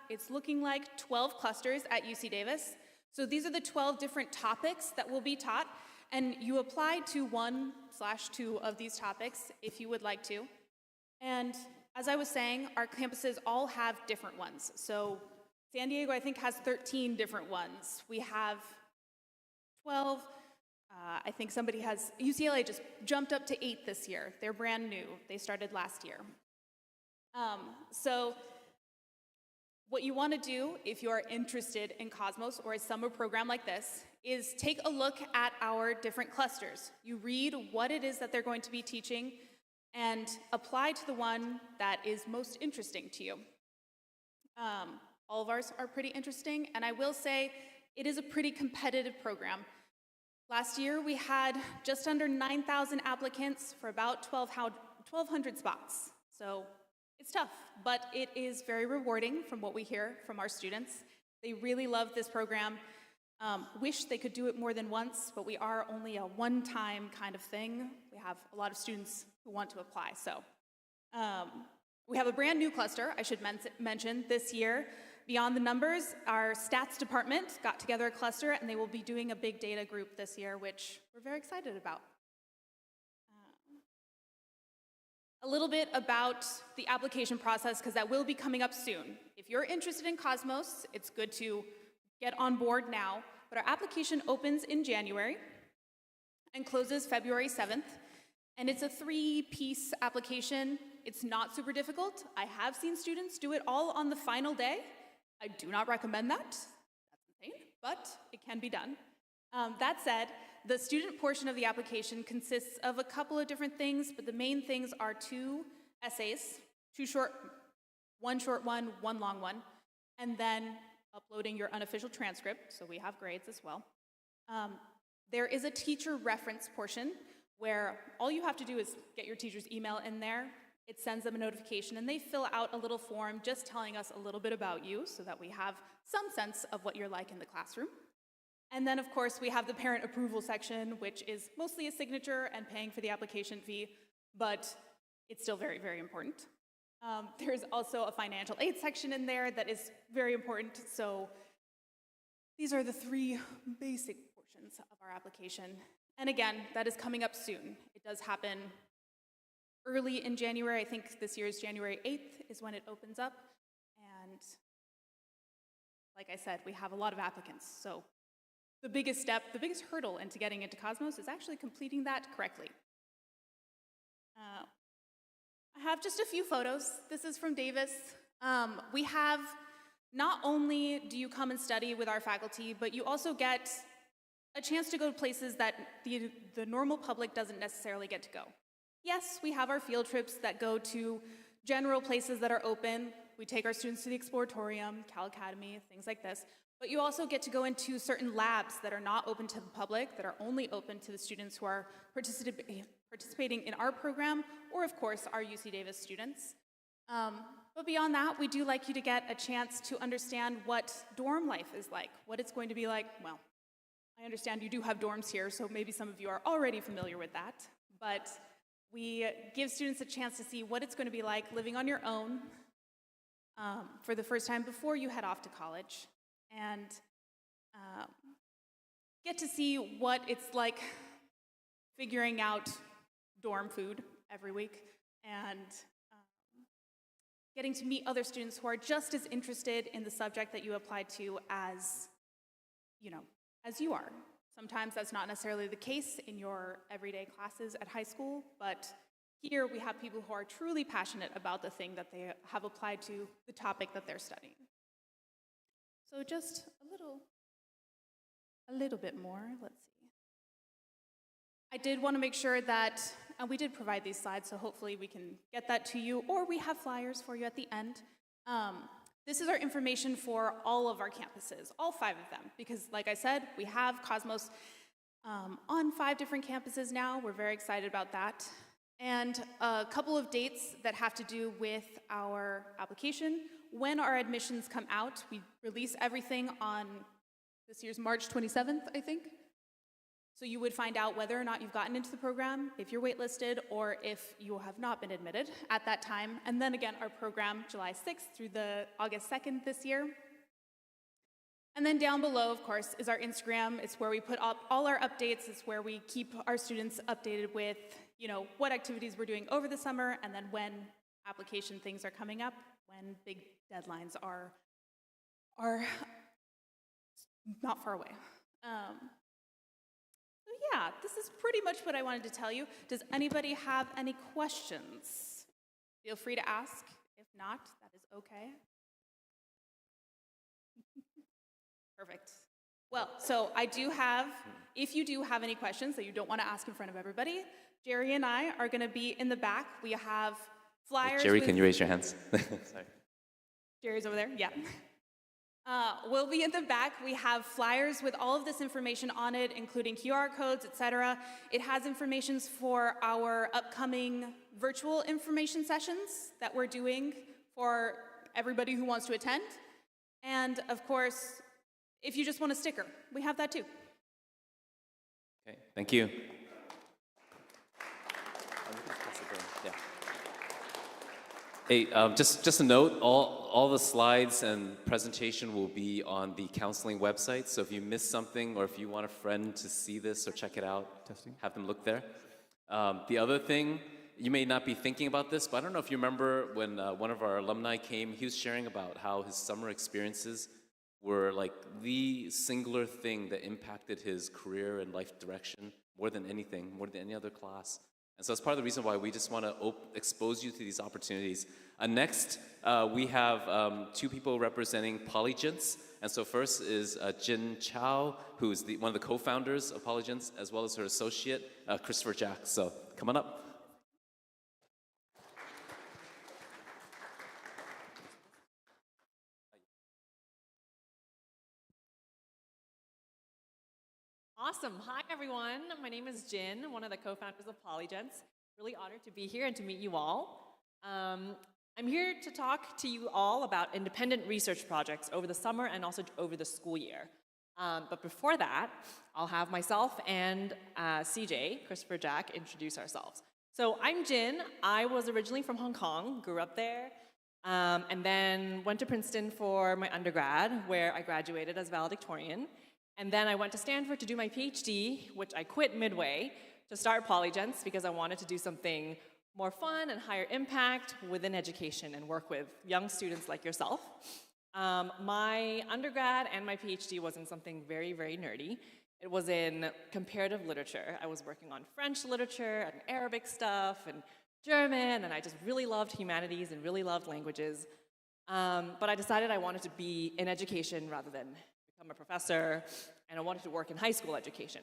it's looking like 12 clusters at UC Davis. So these are the 12 different topics that will be taught, and you apply to 1/2 of these topics if you would like to. And as I was saying, our campuses all have different ones. So San Diego, I think, has 13 different ones. We have 12. I think UCLA just jumped up to 8 this year. They're brand new. They started last year. So what you want to do if you are interested in Cosmos or a summer program like this is take a look at our different clusters. You read what it is that they're going to be teaching and apply to the one that is most interesting to you. All of ours are pretty interesting, and I will say it is a pretty competitive program. Last year, we had just under 9,000 applicants for about 1,200 spots. So it's tough, but it is very rewarding from what we hear from our students. They really love this program. Wish they could do it more than once, but we are only a one-time kind of thing. We have a lot of students who want to apply. So we have a brand new cluster, I should mention, this year. Beyond the numbers, our stats department got together a cluster, and they will be doing a big data group this year, which we're very excited about. A little bit about the application process, because that will be coming up soon. If you're interested in Cosmos, it's good to get on board now, but our application opens in January and closes February 7th, and it's a 3-piece application. It's not super difficult. I have seen students do it all on the final day. I do not recommend that. That's insane, but it can be done. That said, the student portion of the application consists of a couple of different things, but the main things are 2 essays, 2 short, 1 short one, 1 long one, and then uploading your unofficial transcript, so we have grades as well. There is a teacher reference portion where all you have to do is get your teacher's email in there. It sends them a notification, and they fill out a little form just telling us a little bit about you so that we have some sense of what you're like in the classroom. And then, of course, we have the parent approval section, which is mostly a signature and paying for the application fee, but it's still very, very important. There's also a financial aid section in there that is very important. So these are the 3 basic portions of our application. And again, that is coming up soon. It does happen early in January. I think this year's January 8th is when it opens up. And like I said, we have a lot of applicants. So the biggest step, the biggest hurdle into getting into Cosmos is actually completing that correctly. I have just a few photos. This is from Davis. We have, not only do you come and study with our faculty, but you also get a chance to go to places that the normal public doesn't necessarily get to go. Yes, we have our field trips that go to general places that are open. We take our students to the Exploratorium, Cal Academy, things like this. But you also get to go into certain labs that are not open to the public, that are only open to the students who are participating in our program, or of course, our UC Davis students. But beyond that, we do like you to get a chance to understand what dorm life is like, what it's going to be like. Well, I understand you do have dorms here, so maybe some of you are already familiar with that. But we give students a chance to see what it's going to be like living on your own for the first time before you head off to college, and get to see what it's like figuring out dorm food every week, and getting to meet other students who are just as interested in the subject that you applied to as you are. Sometimes that's not necessarily the case in your everyday classes at high school, but here we have people who are truly passionate about the thing that they have applied to, the topic that they're studying. So just a little bit more, let's see. I did want to make sure that, and we did provide these slides, so hopefully we can get that to you, or we have flyers for you at the end. This is our information for all of our campuses, all 5 of them, because like I said, we have Cosmos on 5 different campuses now. We're very excited about that. And a couple of dates that have to do with our application. When our admissions come out, we release everything on this year's March 27th, I think. So you would find out whether or not you've gotten into the program, if you're waitlisted, or if you have not been admitted at that time. And then again, our program, July 6th through the August 2nd this year. And then down below, of course, is our Instagram. It's where we put up all our updates. It's where we keep our students updated with, what activities we're doing over the summer, and then when application things are coming up, when big deadlines are not far away. So yeah, this is pretty much what I wanted to tell you. Does anybody have any questions? Feel free to ask. If not, that is okay. Perfect. Well, so I do have, if you do have any questions that you don't want to ask in front of everybody, Jerry and I are going to be in the back. We have flyers. Jerry, can you raise your hands? Sorry. Jerry's over there, yeah. We'll be in the back. We have flyers with all of this information on it, including QR codes, etc. It has information for our upcoming virtual information sessions that we're doing for everybody who wants to attend. And of course, if you just want a sticker, we have that too. Okay, thank you. Hey, just a note, all the slides and presentation will be on the counseling website, so if you missed something or if you want a friend to see this or check it out, have them look there. The other thing, you may not be thinking about this, but I don't know if you remember when one of our alumni came, he was sharing about how his summer experiences were like the singular thing that impacted his career and life direction more than anything, more than any other class. And so that's part of the reason why we just want to expose you to these opportunities. Next, we have two people representing Polygence. And so first is Jin Chow, who is one of the co-founders of Polygence, as well as her associate, Christopher Jack. So come on up. Awesome. Hi, everyone. My name is Jin, one of the co-founders of Polygence. Really honored to be here and to meet you all. I'm here to talk to you all about independent research projects over the summer and also over the school year. But before that, I'll have myself and CJ, Christopher Jack, introduce ourselves. So I'm Jin. I was originally from Hong Kong, grew up there, and then went to Princeton for my undergrad, where I graduated as valedictorian. And then I went to Stanford to do my PhD, which I quit midway to start Polygence because I wanted to do something more fun and higher impact within education and work with young students like yourself. My undergrad and my PhD was in something very, very nerdy. It was in comparative literature. I was working on French literature and Arabic stuff and German, and I just really loved humanities and really loved languages. But I decided I wanted to be in education rather than become a professor, and I wanted to work in high school education.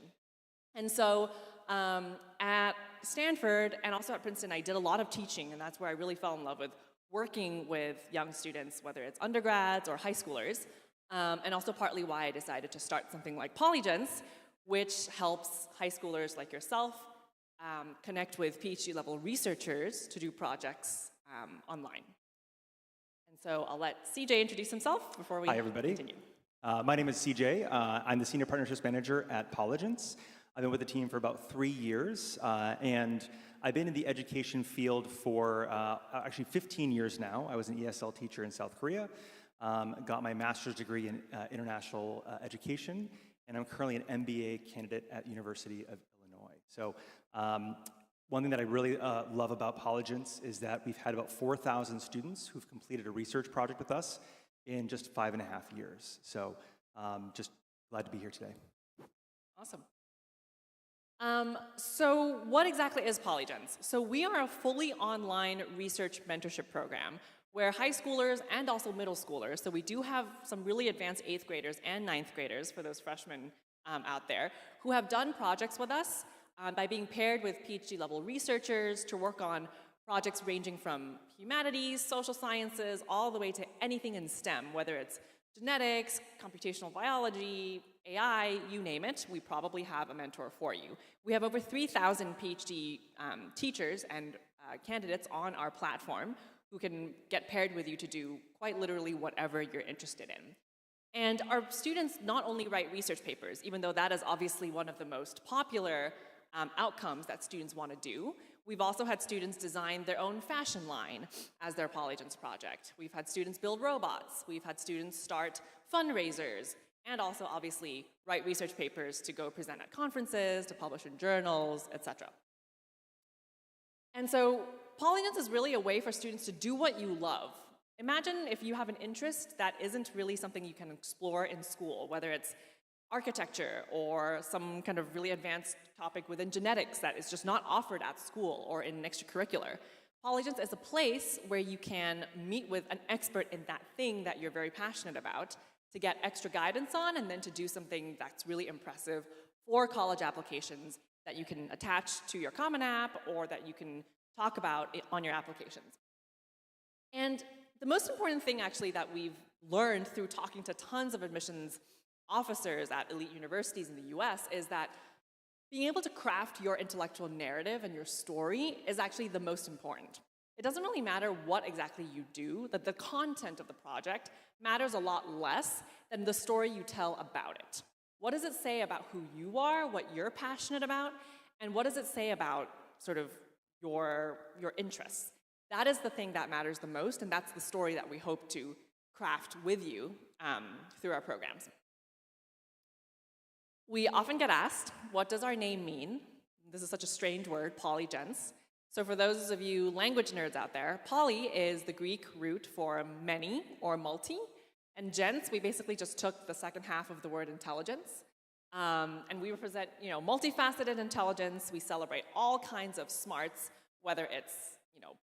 And so at Stanford and also at Princeton, I did a lot of teaching, and that's where I really fell in love with working with young students, whether it's undergrads or high schoolers, and also partly why I decided to start something like Polygence, which helps high schoolers like yourself connect with PhD-level researchers to do projects online. And so I'll let CJ introduce himself before we continue. My name is CJ. I'm the Senior Partnerships Manager at Polygence. I've been with the team for about 3 years, and I've been in the education field for actually 15 years now. I was an ESL teacher in South Korea, got my master's degree in international education, and I'm currently an MBA candidate at University of Illinois. So one thing that I really love about Polygence is that we've had about 4,000 students who've completed a research project with us in just 5.5 years. So just glad to be here today. Awesome. So what exactly is Polygence? So we are a fully online research mentorship program where high schoolers and also middle schoolers, so we do have some really advanced 8th graders and 9th graders for those freshmen out there, who have done projects with us by being paired with PhD-level researchers to work on projects ranging from humanities, social sciences, all the way to anything in STEM, whether it's genetics, computational biology, AI, you name it, we probably have a mentor for you. We have over 3,000 PhD teachers and candidates on our platform who can get paired with you to do quite literally whatever you're interested in. And our students not only write research papers, even though that is obviously one of the most popular outcomes that students want to do, we've also had students design their own fashion line as their Polygence project. We've had students build robots. We've had students start fundraisers, and also obviously write research papers to go present at conferences, to publish in journals, etc. And so Polygence is really a way for students to do what you love. Imagine if you have an interest that isn't really something you can explore in school, whether it's architecture or some kind of really advanced topic within genetics that is just not offered at school or in extracurricular. Polygence is a place where you can meet with an expert in that thing that you're very passionate about to get extra guidance on, and then to do something that's really impressive for college applications that you can attach to your Common App or that you can talk about on your applications. And the most important thing actually that we've learned through talking to tons of admissions officers at elite universities in the US is that being able to craft your intellectual narrative and your story is actually the most important. It doesn't really matter what exactly you do, that the content of the project matters a lot less than the story you tell about it. What does it say about who you are, what you're passionate about, and what does it say about sort of your interests? That is the thing that matters the most, and that's the story that we hope to craft with you through our programs. We often get asked, what does our name mean? This is such a strange word, Polygence. So for those of you language nerds out there, poly is the Greek root for many or multi, and gens, we basically just took the second half of the word intelligence, and we represent, multifaceted intelligence. We celebrate all kinds of smarts, whether it's,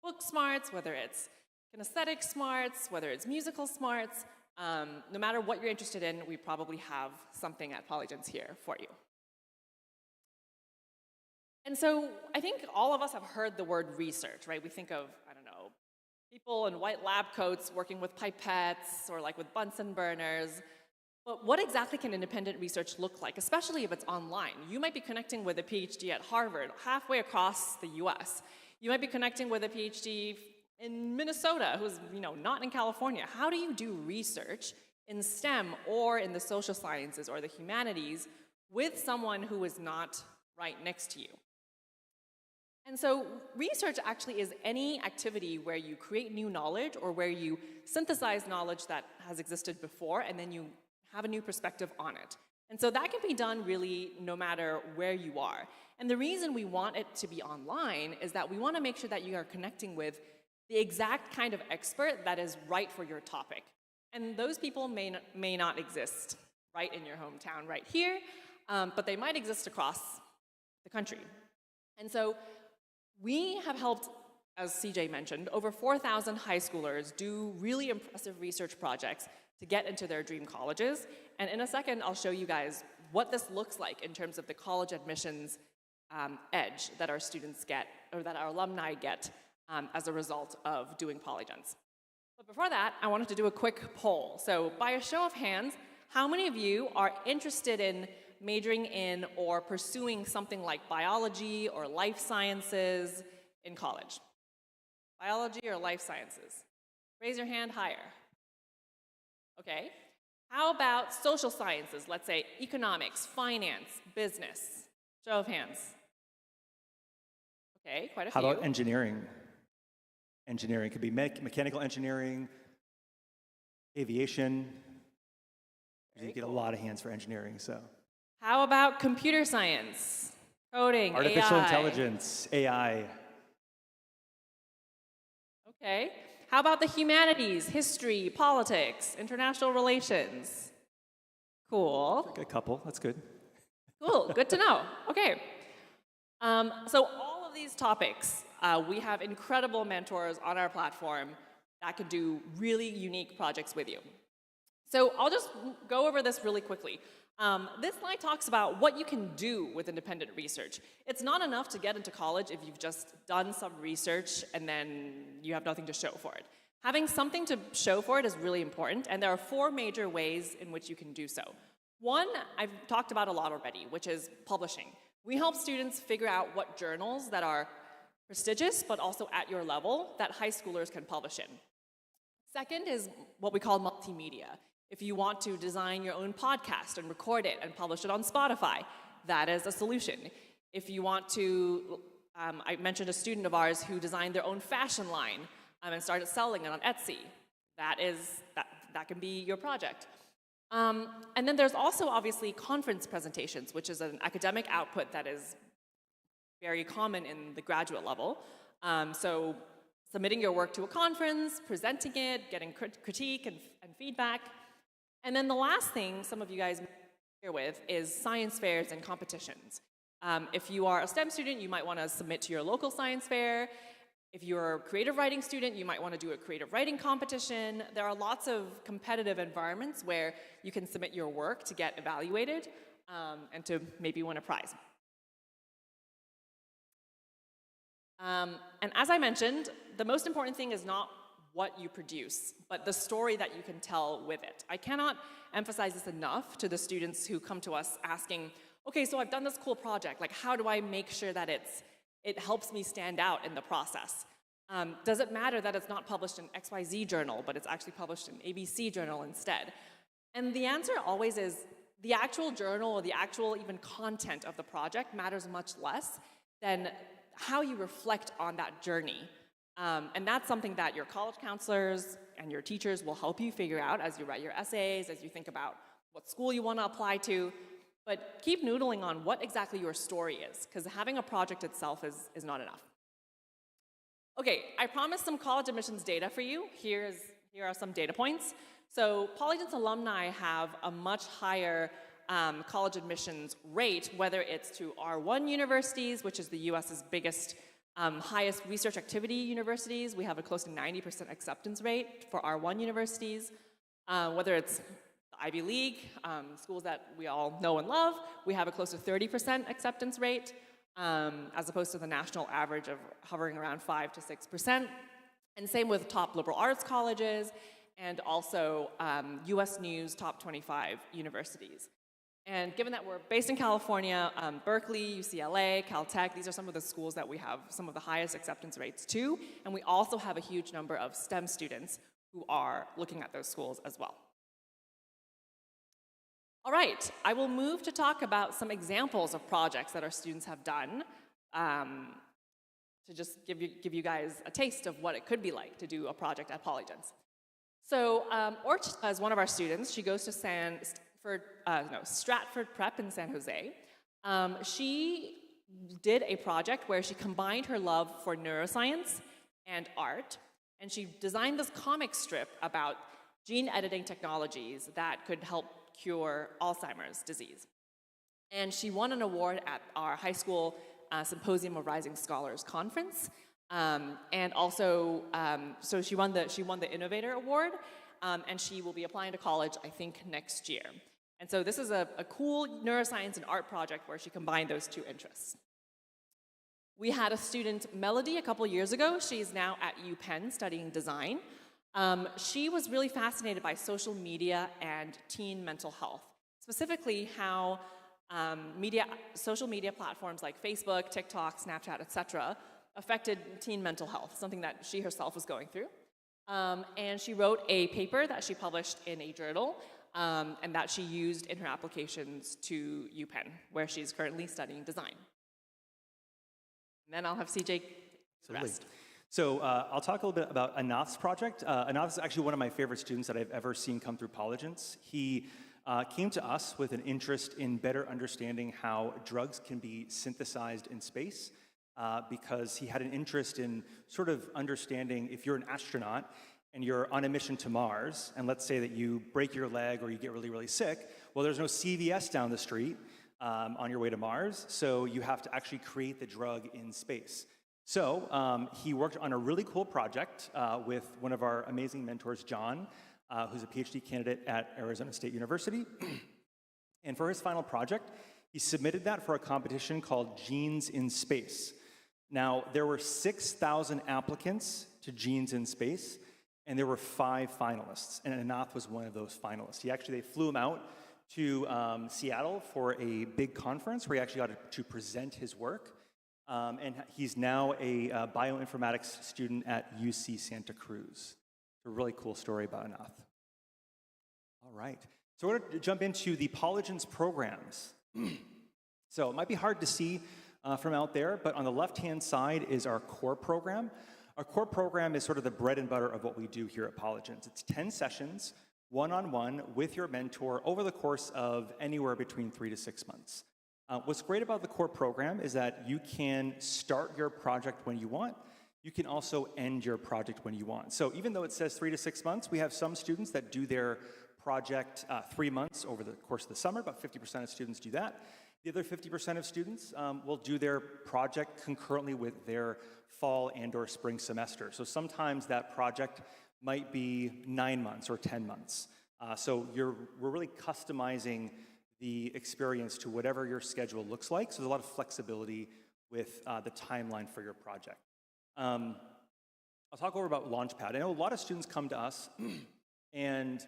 book smarts, whether it's kinesthetic smarts, whether it's musical smarts. No matter what you're interested in, we probably have something at Polygence here for you. And so I think all of us have heard the word research, right? We think of, people in white lab coats working with pipettes or like with Bunsen burners. But what exactly can independent research look like, especially if it's online? You might be connecting with a PhD at Harvard, halfway across the US. You might be connecting with a PhD in Minnesota who's not in California. How do you do research in STEM or in the social sciences or the humanities with someone who is not right next to you? And so research actually is any activity where you create new knowledge or where you synthesize knowledge that has existed before and then you have a new perspective on it. And so that can be done really no matter where you are. And the reason we want it to be online is that we want to make sure that you are connecting with the exact kind of expert that is right for your topic. And those people may not exist right in your hometown right here, but they might exist across the country. And so we have helped, as CJ mentioned, over 4,000 high schoolers do really impressive research projects to get into their dream colleges. And in a second, I'll show you guys what this looks like in terms of the college admissions edge that our students get, or that our alumni get as a result of doing Polygence. But before that, I wanted to do a quick poll. So by a show of hands, how many of you are interested in majoring in or pursuing something like biology or life sciences in college? Biology or life sciences? Raise your hand higher. Okay. How about social sciences? Let's say economics, finance, business. Show of hands. Okay, quite a few. How about engineering? Engineering could be mechanical engineering, aviation. You get a lot of hands for engineering, so. How about computer science, coding, Artificial AI? intelligence, AI. Okay. How about the humanities, history, politics, international relations? Cool. A couple, that's good. Cool, good to know. Okay. So all of these topics, we have incredible mentors on our platform that can do really unique projects with you. So I'll just go over this really quickly. This slide talks about what you can do with independent research. It's not enough to get into college if you've just done some research and then you have nothing to show for it. Having something to show for it is really important, and there are 4 major ways in which you can do so. One, I've talked about a lot already, which is publishing. We help students figure out what journals that are prestigious but also at your level that high schoolers can publish in. Second is what we call multimedia. If you want to design your own podcast and record it and publish it on Spotify, that is a solution. If you want to, I mentioned a student of ours who designed their own fashion line and started selling it on Etsy. That can be your project. And then there's also obviously conference presentations, which is an academic output that is very common in the graduate level. So submitting your work to a conference, presenting it, getting critique and feedback. And then the last thing some of you guys may be familiar with is science fairs and competitions. If you are a STEM student, you might want to submit to your local science fair. If you're a creative writing student, you might want to do a creative writing competition. There are lots of competitive environments where you can submit your work to get evaluated and to maybe win a prize. And as I mentioned, the most important thing is not what you produce, but the story that you can tell with it. I cannot emphasize this enough to the students who come to us asking, okay, so I've done this cool project, like how do I make sure that it helps me stand out in the process? Does it matter that it's not published in XYZ journal, but it's actually published in ABC journal instead? And the answer always is the actual journal or the actual even content of the project matters much less than how you reflect on that journey. And that's something that your college counselors and your teachers will help you figure out as you write your essays, as you think about what school you want to apply to. But keep noodling on what exactly your story is, because having a project itself is not enough. Okay, I promised some college admissions data for you. Here are some data points. So Polygence alumni have a much higher college admissions rate, whether it's to R1 universities, which is the US's biggest, highest research activity universities. We have a close to 90% acceptance rate for R1 universities. Whether it's the Ivy League, schools that we all know and love, we have a close to 30% acceptance rate, as opposed to the national average of hovering around 5 to 6%. And same with top liberal arts colleges, and also US News top 25 universities. And given that we're based in California, Berkeley, UCLA, Caltech, these are some of the schools that we have some of the highest acceptance rates to, and we also have a huge number of STEM students who are looking at those schools as well. All right, I will move to talk about some examples of projects that our students have done to just give you guys a taste of what it could be like to do a project at Polygence. So Orch is one of our students. She goes to Stratford Prep in San Jose. She did a project where she combined her love for neuroscience and art, and she designed this comic strip about gene editing technologies that could help cure Alzheimer's disease. And she won an award at our high school Symposium of Rising Scholars conference. And also, so she won the Innovator Award, and she will be applying to college, I think, next year. And so this is a cool neuroscience and art project where she combined those two interests. We had a student, Melody, a couple years ago. She's now at UPenn studying design. She was really fascinated by social media and teen mental health, specifically how social media platforms like Facebook, TikTok, Snapchat, etc., affected teen mental health, something that she herself was going through. And she wrote a paper that she published in a journal and that she used in her applications to UPenn, where she's currently studying design. And then I'll have CJ rest. So I'll talk a little bit about Anath's project. Anath is actually one of my favorite students that I've ever seen come through Polygence. He came to us with an interest in better understanding how drugs can be synthesized in space, because he had an interest in sort of understanding if you're an astronaut and you're on a mission to Mars, and let's say that you break your leg or you get really, really sick, well, there's no CVS down the street on your way to Mars, so you have to actually create the drug in space. So he worked on a really cool project with one of our amazing mentors, John, who's a PhD candidate at Arizona State University. And for his final project, he submitted that for a competition called Genes in Space. Now, there were 6,000 applicants to Genes in Space, and there were 5 finalists, and Anath was one of those finalists. They flew him out to Seattle for a big conference where he actually got to present his work. And he's now a bioinformatics student at UC Santa Cruz. It's a really cool story about Anath. All right. So we're going to jump into the Polygence programs. So it might be hard to see from out there, but on the left-hand side is our core program. Our core program is sort of the bread and butter of what we do here at Polygence. It's 10 sessions, one-on-one with your mentor over the course of anywhere between 3 to 6 months. What's great about the core program is that you can start your project when you want. You can also end your project when you want. So even though it says 3 to 6 months, we have some students that do their project 3 months over the course of the summer. About 50% of students do that. The other 50% of students will do their project concurrently with their fall and or spring semester. So sometimes that project might be 9 months or 10 months. So we're really customizing the experience to whatever your schedule looks like. So there's a lot of flexibility with the timeline for your project. I'll talk over about Launchpad. I know a lot of students come to us and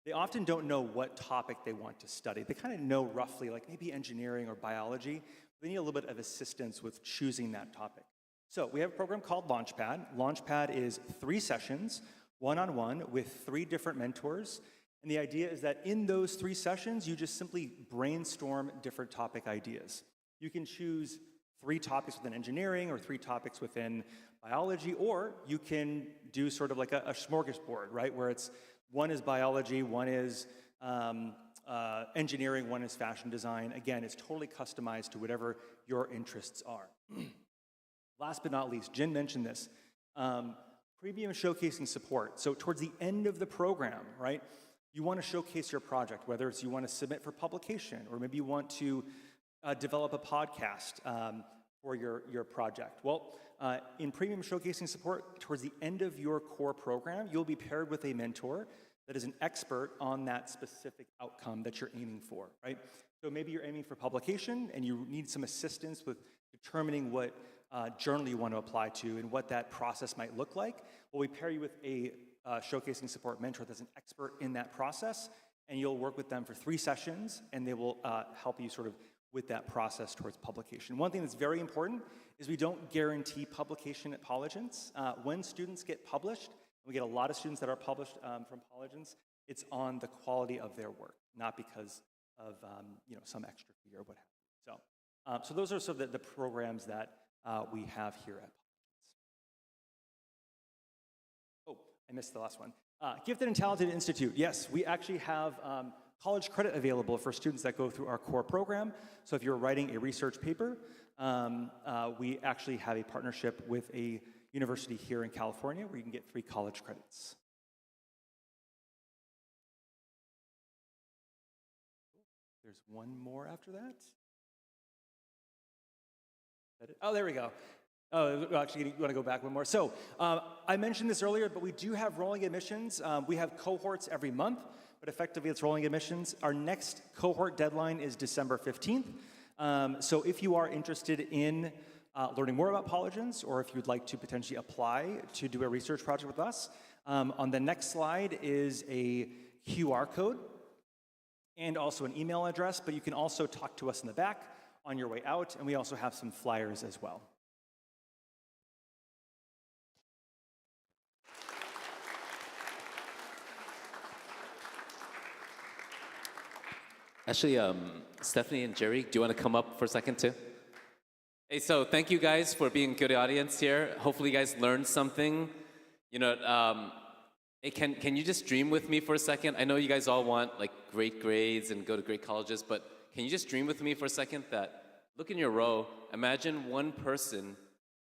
they often don't know what topic they want to study. They kind of know roughly, like maybe engineering or biology. They need a little bit of assistance with choosing that topic. So we have a program called Launchpad. Launchpad is 3 sessions, one-on-one with 3 different mentors. And the idea is that in those 3 sessions, you just simply brainstorm different topic ideas. You can choose 3 topics within engineering or 3 topics within biology, or you can do sort of like a smorgasbord, right? Where it's one is biology, one is engineering, one is fashion design. Again, it's totally customized to whatever your interests are. Last but not least, Jin mentioned this, premium showcasing support. So towards the end of the program, right, you want to showcase your project, whether it's you want to submit for publication, or maybe you want to develop a podcast for your project. Well, in premium showcasing support, towards the end of your core program, you'll be paired with a mentor that is an expert on that specific outcome that you're aiming for, right? So maybe you're aiming for publication and you need some assistance with determining what journal you want to apply to and what that process might look like. Well, we pair you with a showcasing support mentor that's an expert in that process, and you'll work with them for 3 sessions, and they will help you sort of with that process towards publication. One thing that's very important is we don't guarantee publication at Polygence. When students get published, we get a lot of students that are published from Polygence, it's on the quality of their work, not because of some extra fee or what have you. So those are sort of the programs that we have here at Polygence. Oh, I missed the last one. Gifted and Talented Institute. Yes, we actually have college credit available for students that go through our core program. So if you're writing a research paper, we actually have a partnership with a university here in California where you can get 3 college credits. There's one more after that. Oh, there we go. Oh, actually, you want to go back one more? So I mentioned this earlier, but we do have rolling admissions. We have cohorts every month, but effectively it's rolling admissions. Our next cohort deadline is December 15th. So if you are interested in learning more about Polygence, or if you'd like to potentially apply to do a research project with us, on the next slide is a QR code and also an email address, but you can also talk to us in the back on your way out, and we also have some flyers as well. Actually, Stephanie and Jerry, do you want to come up for a second too? Hey, so thank you guys for being a good audience here. Hopefully you guys learned something. Hey, can you just dream with me for a second? I know you guys all want like great grades and go to great colleges, but can you just dream with me for a second that, look in your row, imagine one person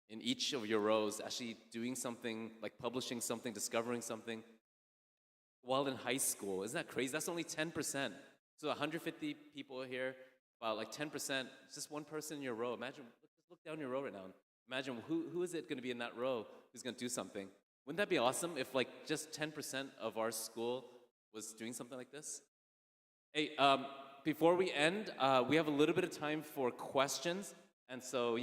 in each of your rows actually doing something, like publishing something, discovering something, while in high school. Isn't that crazy? That's only 10%. So 150 people here, about like 10%, it's just one person in your row. Imagine, just look down your row right now. Imagine who is it going to be in that row who's going to do something. Wouldn't that be awesome if like just 10% of our school was doing something like this? Hey, before we end, we have a little bit of time for questions. And so,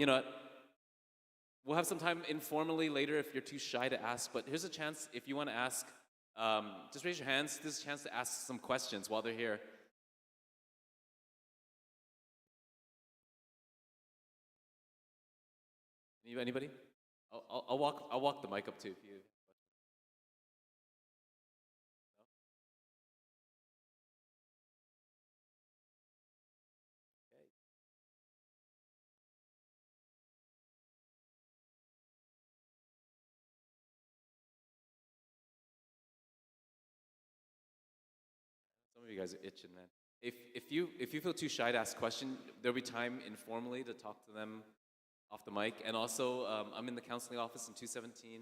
we'll have some time informally later if you're too shy to ask. But here's a chance if you want to ask, just raise your hands. This is a chance to ask some questions while they're here. Anybody? I'll walk the mic up to you. Some of you guys are itching, man. If you feel too shy to ask a question, there'll be time informally to talk to them off the mic. And also, I'm in the counseling office in 217.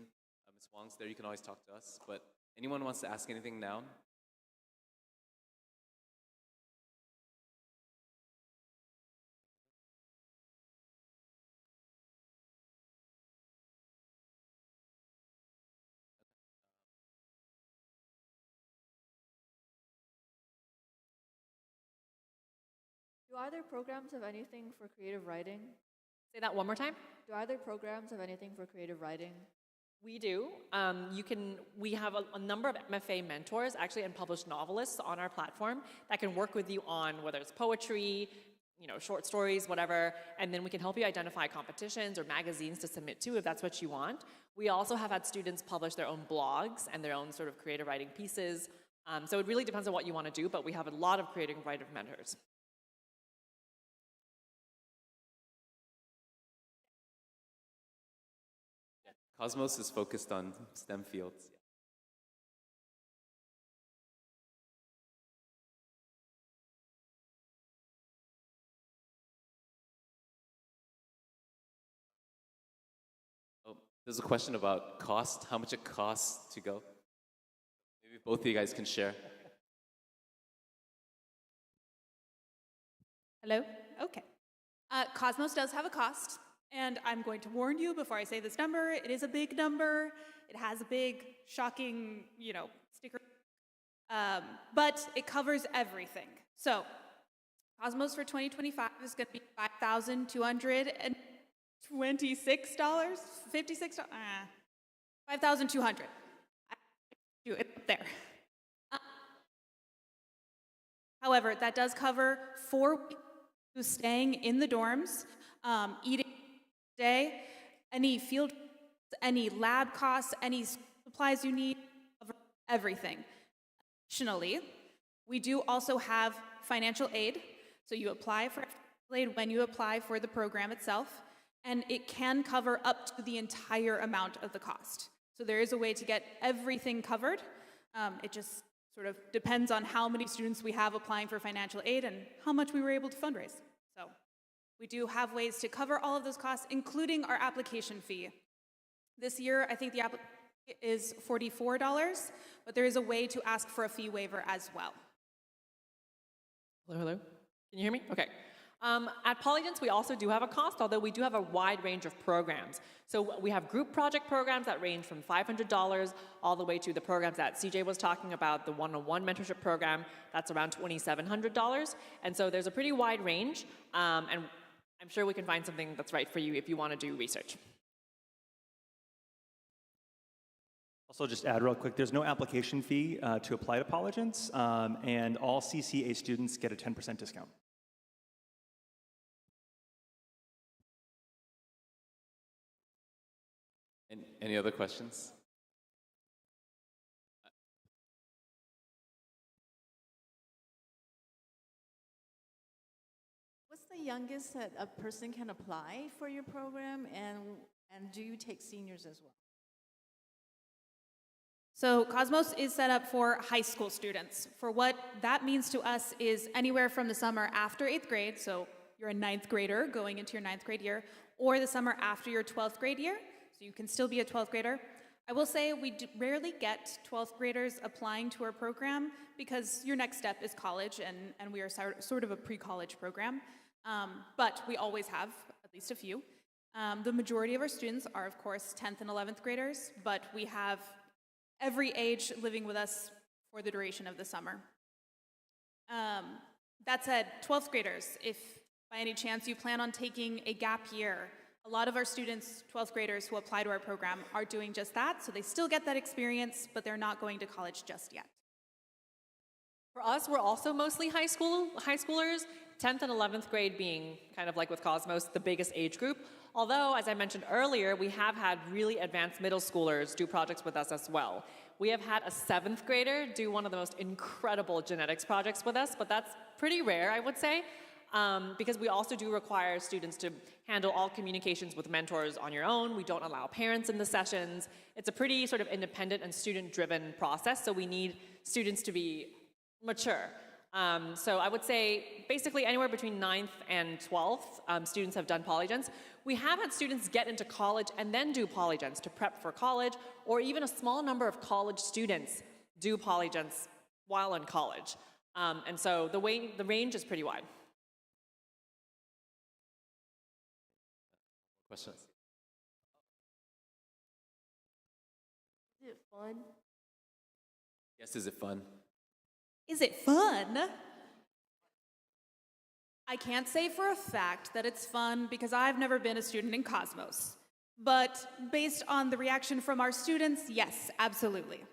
Ms. Wong's there. You can always talk to us. But anyone wants to ask anything now? Do either programs have anything for creative writing? Say that one more time. Do either programs have anything for creative writing? We do. We have a number of MFA mentors, actually, and published novelists on our platform that can work with you on whether it's poetry, short stories, whatever, and then we can help you identify competitions or magazines to submit to if that's what you want. We also have had students publish their own blogs and their own sort of creative writing pieces. So it really depends on what you want to do, but we have a lot of creative writer mentors. Cosmos is focused on STEM fields. Oh, there's a question about cost, how much it costs to go. Maybe both of you guys can share. Hello? Okay. Cosmos does have a cost, and I'm going to warn you before I say this number. It is a big number. It has a big, shocking, sticker. But it covers everything. So, Cosmos for 2025 is going to be $5,226, $56, $5,200. Do it up there. However, that does cover 4 weeks of staying in the dorms, eating day, any field, any lab costs, any supplies you need, everything. Additionally, we do also have financial aid. So you apply for financial aid when you apply for the program itself, and it can cover up to the entire amount of the cost. So there is a way to get everything covered. It just sort of depends on how many students we have applying for financial aid and how much we were able to fundraise. So we do have ways to cover all of those costs, including our application fee. This year, I think the application is $44, but there is a way to ask for a fee waiver as well. Hello? Can you hear me? Okay. At Polygence, we also do have a cost, although we do have a wide range of programs. So we have group project programs that range from $500 all the way to the programs that CJ was talking about, the one-on-one mentorship program, that's around $2,700. And so there's a pretty wide range, and I'm sure we can find something that's right for you if you want to do research. Also, just add real quick, there's no application fee to apply to Polygence, and all CCA students get a 10% discount. Any other questions? What's the youngest that a person can apply for your program, and do you take seniors as well? So Cosmos is set up for high school students. For what that means to us is anywhere from the summer after 8th grade, so you're a 9th grader going into your 9th grade year, or the summer after your 12th grade year, so you can still be a 12th grader. I will say we rarely get 12th graders applying to our program because your next step is college, and we are sort of a pre-college program. But we always have at least a few. The majority of our students are, of course, 10th and 11th graders, but we have every age living with us for the duration of the summer. That said, 12th graders, if by any chance you plan on taking a gap year, a lot of our students, 12th graders who apply to our program, are doing just that, so they still get that experience, but they're not going to college just yet. For us, we're also mostly high schoolers, 10th and 11th grade being kind of like with Cosmos, the biggest age group. Although, as I mentioned earlier, we have had really advanced middle schoolers do projects with us as well. We have had a 7th grader do one of the most incredible genetics projects with us, but that's pretty rare, I would say, because we also do require students to handle all communications with mentors on your own. We don't allow parents in the sessions. It's a pretty sort of independent and student-driven process, so we need students to be mature. So I would say basically anywhere between 9th and 12th, students have done polygents. We have had students get into college and then do polygents to prep for college, or even a small number of college students do polygents while in college. And so the range is pretty wide. Questions? Is it fun? Yes, is it fun? Is it fun? I can't say for a fact that it's fun because I've never been a student in Cosmos. But based on the reaction from our students, yes, absolutely.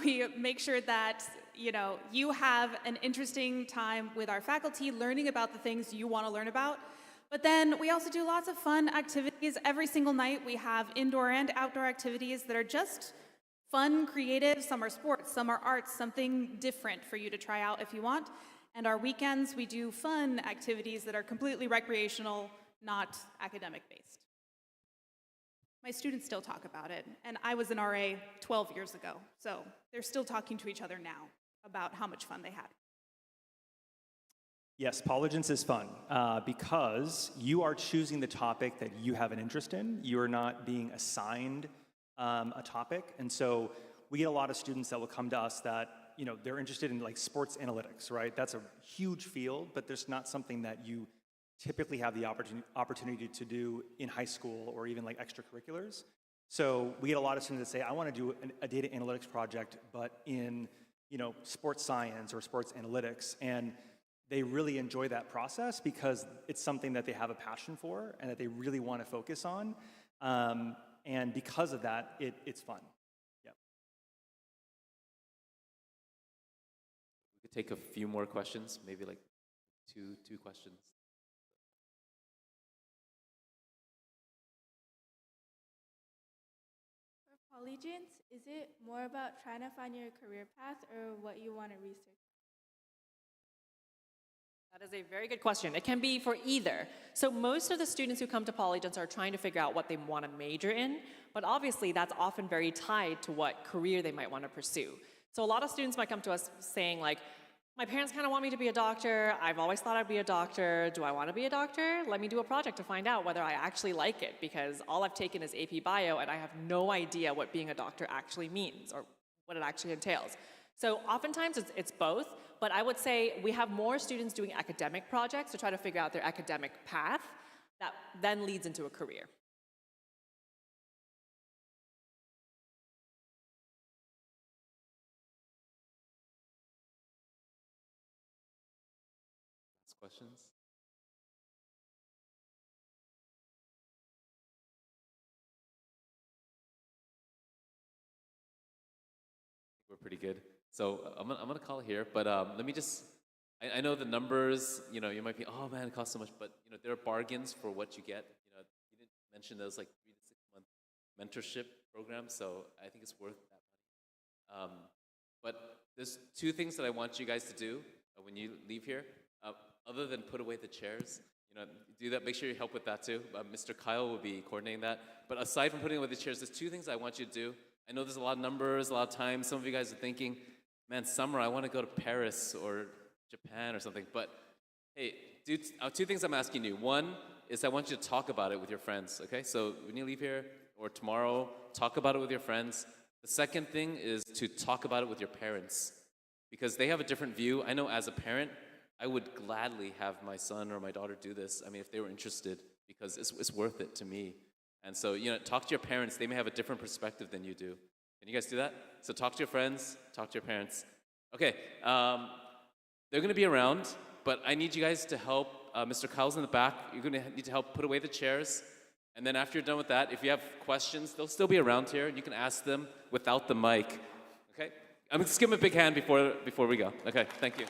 We make sure that, you have an interesting time with our faculty learning about the things you want to learn about. But then we also do lots of fun activities. Every single night we have indoor and outdoor activities that are just fun, creative. Some are sports, some are arts, something different for you to try out if you want. And our weekends, we do fun activities that are completely recreational, not academic-based. My students still talk about it, and I was an RA 12 years ago, so they're still talking to each other now about how much fun they had. Yes, polygents is fun because you are choosing the topic that you have an interest in. You are not being assigned a topic, and so we get a lot of students that will come to us that they're interested in like sports analytics, right? That's a huge field, but there's not something that you typically have the opportunity to do in high school or even like extracurriculars. So we get a lot of students that say, I want to do a data analytics project, but in sports science or sports analytics, and they really enjoy that process because it's something that they have a passion for and that they really want to focus on. And because of that, it's fun. Yeah. We could take a few more questions, maybe like two questions. For polygents, is it more about trying to find your career path or what you want to research? That is a very good question. It can be for either. So most of the students who come to polygents are trying to figure out what they want to major in, but obviously that's often very tied to what career they might want to pursue. So a lot of students might come to us saying like, my parents kind of want me to be a doctor. I've always thought I'd be a doctor. Do I want to be a doctor? Let me do a project to find out whether I actually like it, because all I've taken is AP Bio and I have no idea what being a doctor actually means or what it actually entails. So oftentimes it's both, but I would say we have more students doing academic projects to try to figure out their academic path that then leads into a career. Last questions? We're pretty good. So I'm gonna call it here, but let me just, I know the numbers, you might be, oh man, it costs so much, but there are bargains for what you get. You didn't mention those like 3 to 6 month mentorship programs, so I think it's worth that money. But there's 2 things that I want you guys to do when you leave here, other than put away the chairs. Do that, make sure you help with that too. Mr. Kyle will be coordinating that. But aside from putting away the chairs, there's 2 things I want you to do. I know there's a lot of numbers, a lot of time. Some of you guys are thinking, man, summer, I want to go to Paris or Japan or something. But hey, 2 things I'm asking you. One is I want you to talk about it with your friends, okay? So when you leave here or tomorrow, talk about it with your friends. The second thing is to talk about it with your parents, because they have a different view. I know as a parent, I would gladly have my son or my daughter do this, if they were interested, because it's worth it to me. And so, talk to your parents. They may have a different perspective than you do. Can you guys do that? So talk to your friends, talk to your parents. Okay, they're gonna be around, but I need you guys to help. Mr. Kyle's in the back. You're gonna need to help put away the chairs. And then after you're done with that, if you have questions, they'll still be around here. You can ask them without the mic, okay? I'm just give them a big hand before we go. Okay, thank you.